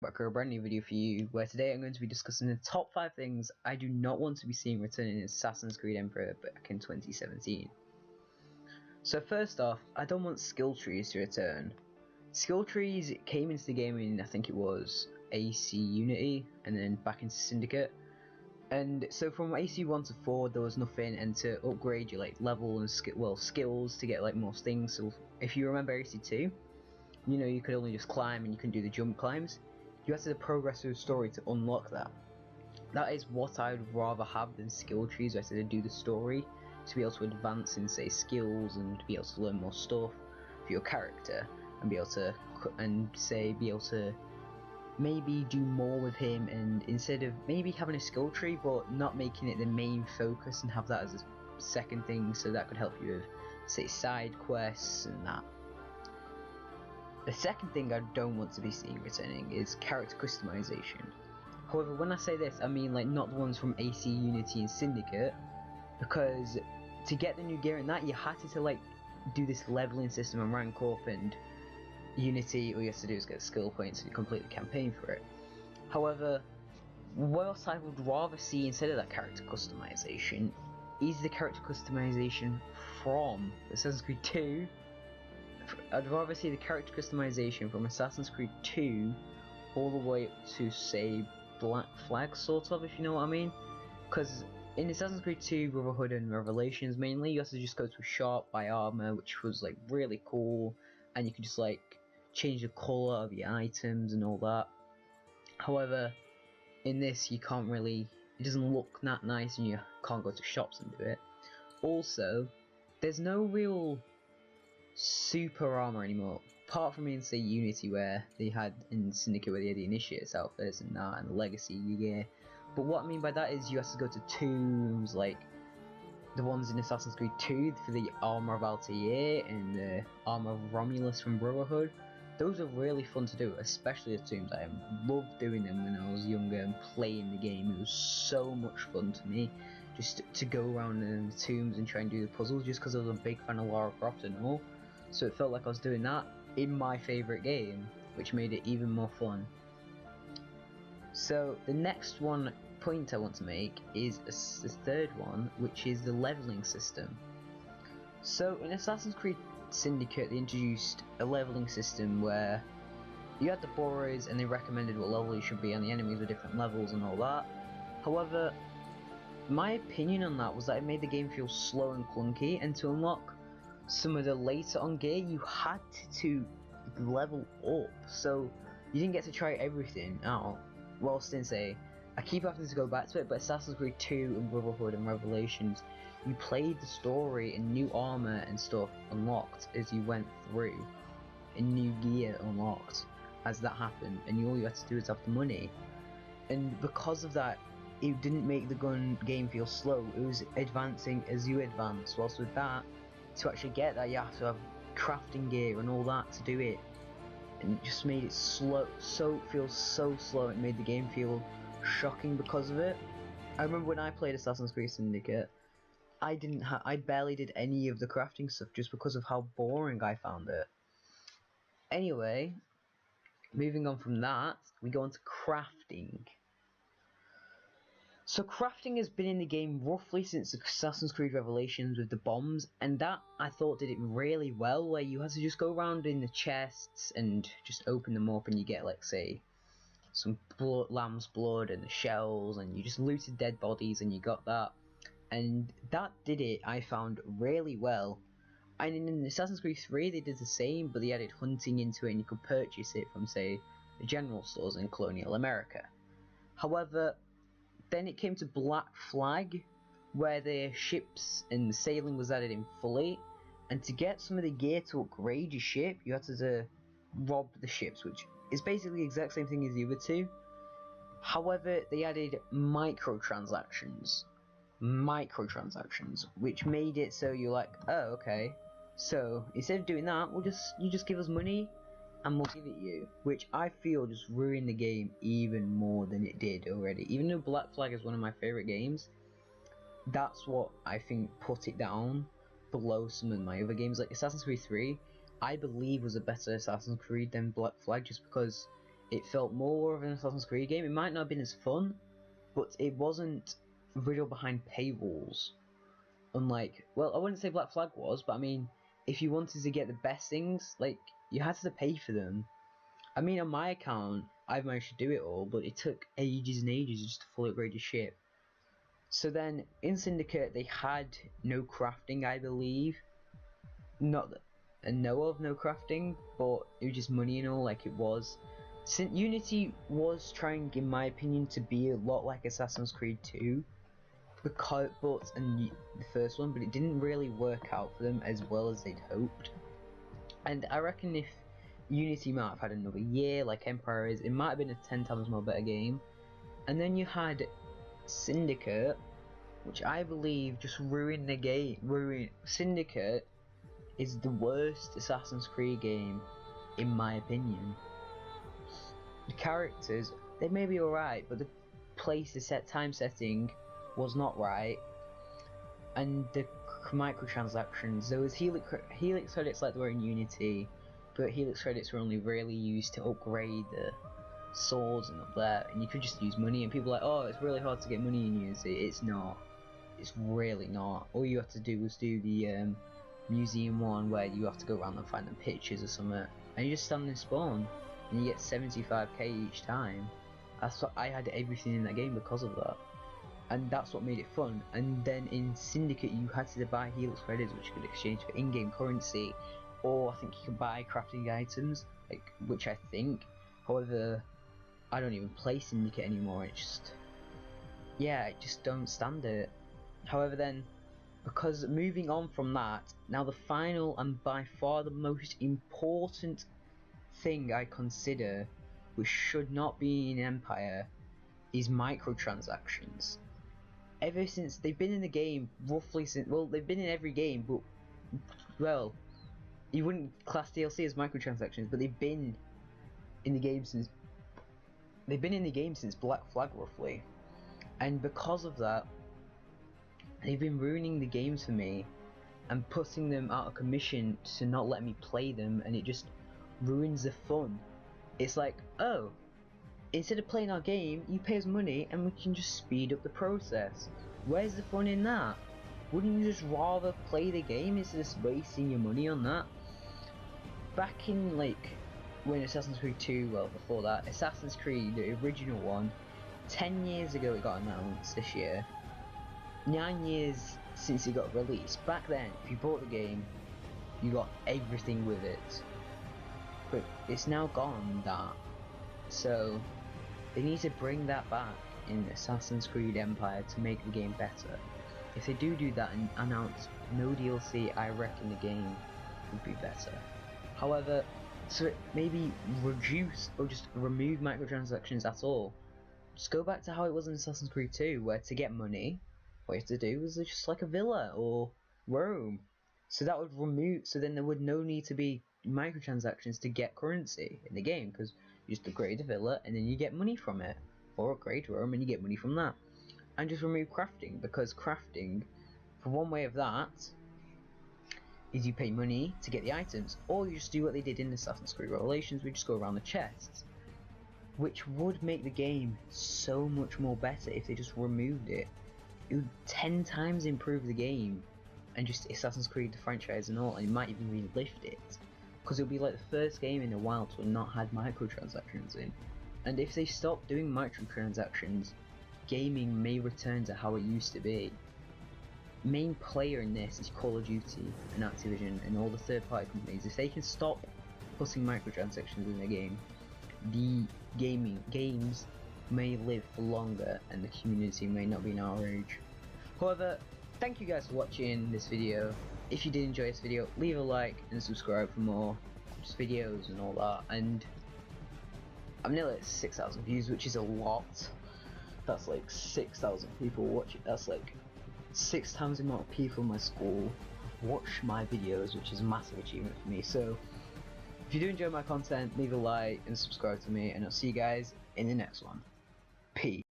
back for a brand new video for you, where today I'm going to be discussing the top 5 things I do not want to be seeing returning in Assassin's Creed Emperor back in 2017. So first off, I don't want skill trees to return. Skill trees came into the game in, I think it was AC Unity, and then back into Syndicate. And so from AC 1 to 4 there was nothing, and to upgrade your level and skills to get most things. So if you remember AC 2, you know, you could only just climb and you can do the jump climbs. You had to progress through the story to unlock that. That is what I would rather have than skill trees, where I had to do the story to be able to advance in, say, skills, and to be able to learn more stuff for your character, and be able to maybe do more with him, and instead of maybe having a skill tree but not making it the main focus, and have that as a second thing, so that could help you with, say, side quests and that. The second thing I don't want to be seeing returning is character customization. However, when I say this, I mean not the ones from AC Unity and Syndicate, because to get the new gear in that, you had to do this leveling system and rank up, and Unity all you have to do is get skill points and you complete the campaign for it. However, what I would rather see instead of that character customization is the character customization from Assassin's Creed 2. I'd rather see the character customization from Assassin's Creed 2 all the way up to, say, Black Flag, sort of, if you know what I mean. Because in Assassin's Creed 2, Brotherhood and Revelations mainly, you have to just go to a shop, buy armor, which was really cool, and you could just change the colour of your items and all that. However, in this you can't really, it doesn't look that nice, and you can't go to shops and do it. Also, there's no real super armor anymore, apart from in, say, Unity, where they had, in Syndicate where they had the Initiates outfits and that, and Legacy gear. But what I mean by that is you have to go to tombs, like the ones in Assassin's Creed 2 for the armor of Altair and the armor of Romulus from Brotherhood. Those are really fun to do, especially the tombs. I loved doing them when I was younger and playing the game. It was so much fun to me, just to go around in the tombs and try and do the puzzles, just because I was a big fan of Lara Croft and all. So it felt like I was doing that in my favourite game, which made it even more fun. So the next point I want to make is the third one, which is the leveling system. So in Assassin's Creed Syndicate they introduced a leveling system where you had the borers and they recommended what level you should be, and the enemies were different levels and all that. However, my opinion on that was that it made the game feel slow and clunky, and to unlock some of the later on gear you had to level up, so you didn't get to try everything out. Whilst in, say, I keep having to go back to it, but Assassin's Creed 2 and Brotherhood and Revelations, you played the story and new armor and stuff unlocked as you went through, and new gear unlocked as that happened, and all you had to do was have the money. And because of that, it didn't make the game feel slow. It was advancing as you advance. Whilst with that, to actually get that, you have to have crafting gear and all that to do it, and it just made it slow. It feels so slow. It made the game feel shocking because of it. I remember when I played Assassin's Creed Syndicate, I barely did any of the crafting stuff just because of how boring I found it. Anyway, moving on from that, we go on to crafting. So crafting has been in the game roughly since Assassin's Creed Revelations with the bombs, and that I thought did it really well, where you had to just go around in the chests and just open them up, and you get, say, some lamb's blood and the shells, and you just looted dead bodies and you got that. And that did it, I found, really well. And in Assassin's Creed 3 they did the same, but they added hunting into it, and you could purchase it from, say, the general stores in colonial America. However, then it came to Black Flag, where the ships and the sailing was added in fully, and to get some of the gear to upgrade your ship, you had to rob the ships, which is basically the exact same thing as the other two. However, they added microtransactions, which made it so you're like, oh, okay, so instead of doing that, you just give us money and we'll give it you, which I feel just ruined the game even more than it did already. Even though Black Flag is one of my favourite games, that's what I think put it down below some of my other games. Like Assassin's Creed 3, I believe was a better Assassin's Creed than Black Flag, just because it felt more of an Assassin's Creed game. It might not have been as fun, but it wasn't riddled behind paywalls. Unlike, well, I wouldn't say Black Flag was, but I mean, if you wanted to get the best things, like, you had to pay for them. I mean, on my account, I've managed to do it all, but it took ages and ages just to fully upgrade your ship. So then, in Syndicate, they had no crafting, I believe. Not that I know of no crafting, but it was just money and all, like it was. Unity was trying, in my opinion, to be a lot like Assassin's Creed 2, and the first one, but it didn't really work out for them as well as they'd hoped. And I reckon if Unity might have had another year, like Empire is, it might have been a 10 times more better game. And then you had Syndicate, which I believe just ruined the game. Syndicate is the worst Assassin's Creed game, in my opinion. The characters, they may be alright, but the time setting was not right, and the microtransactions, there was Helix credits like they were in Unity, but Helix credits were only really used to upgrade the swords and up there, and you could just use money, and people are like, oh, it's really hard to get money in Unity. It's not. It's really not. All you have to do was do the museum one where you have to go around and find them pictures or something, and you just stand and spawn, and you get 75k each time. That's what I had everything in that game because of that. And that's what made it fun. And then in Syndicate you had to buy Helix credits, which you could exchange for in-game currency, or I think you could buy crafting items, like, which I think. However, I don't even play Syndicate anymore. It just, yeah, I just don't stand it. However then, because moving on from that, now the final and by far the most important thing I consider, which should not be in Empire, is microtransactions. Ever since they've been in the game, roughly since, well, they've been in every game, but, well, you wouldn't class DLC as microtransactions, but they've been in the game since Black Flag, roughly. And because of that, they've been ruining the games for me and putting them out of commission to not let me play them, and it just ruins the fun. It's like, oh, instead of playing our game, you pay us money and we can just speed up the process. Where's the fun in that? Wouldn't you just rather play the game instead of wasting your money on that? Back in, like, when Assassin's Creed 2, well, before that, Assassin's Creed, the original one, 10 years ago it got announced this year. 9 years since it got released. Back then, if you bought the game, you got everything with it. But it's now gone, that. So, they need to bring that back in Assassin's Creed Empire to make the game better. If they do that and announce no DLC, I reckon the game would be better. However, so maybe reduce or just remove microtransactions at all. Just go back to how it was in Assassin's Creed 2, where to get money, what you have to do was just like a villa or Rome. So that would so then there would no need to be microtransactions to get currency in the game, because you just upgrade a villa and then you get money from it, or upgrade Rome and you get money from that. And just remove crafting, because crafting, for one way of that, is you pay money to get the items, or you just do what they did in Assassin's Creed Revelations, we just go around the chests, which would make the game so much more better if they just removed it. It would 10 times improve the game, and just Assassin's Creed the franchise and all, and it might even relift it, because it would be like the first game in a while to have not had microtransactions in. And if they stop doing microtransactions, gaming may return to how it used to be. Main player in this is Call of Duty and Activision and all the third-party companies. If they can stop putting microtransactions in their game, the games may live for longer and the community may not be in our age. However, thank you guys for watching this video. If you did enjoy this video, leave a like and subscribe for more videos and all that. And I'm nearly at 6,000 views, which is a lot. That's like 6,000 people watching. That's like 6 times the amount of people in my school watch my videos, which is a massive achievement for me. So if you do enjoy my content, leave a like and subscribe to me, and I'll see you guys in the next one. Peace.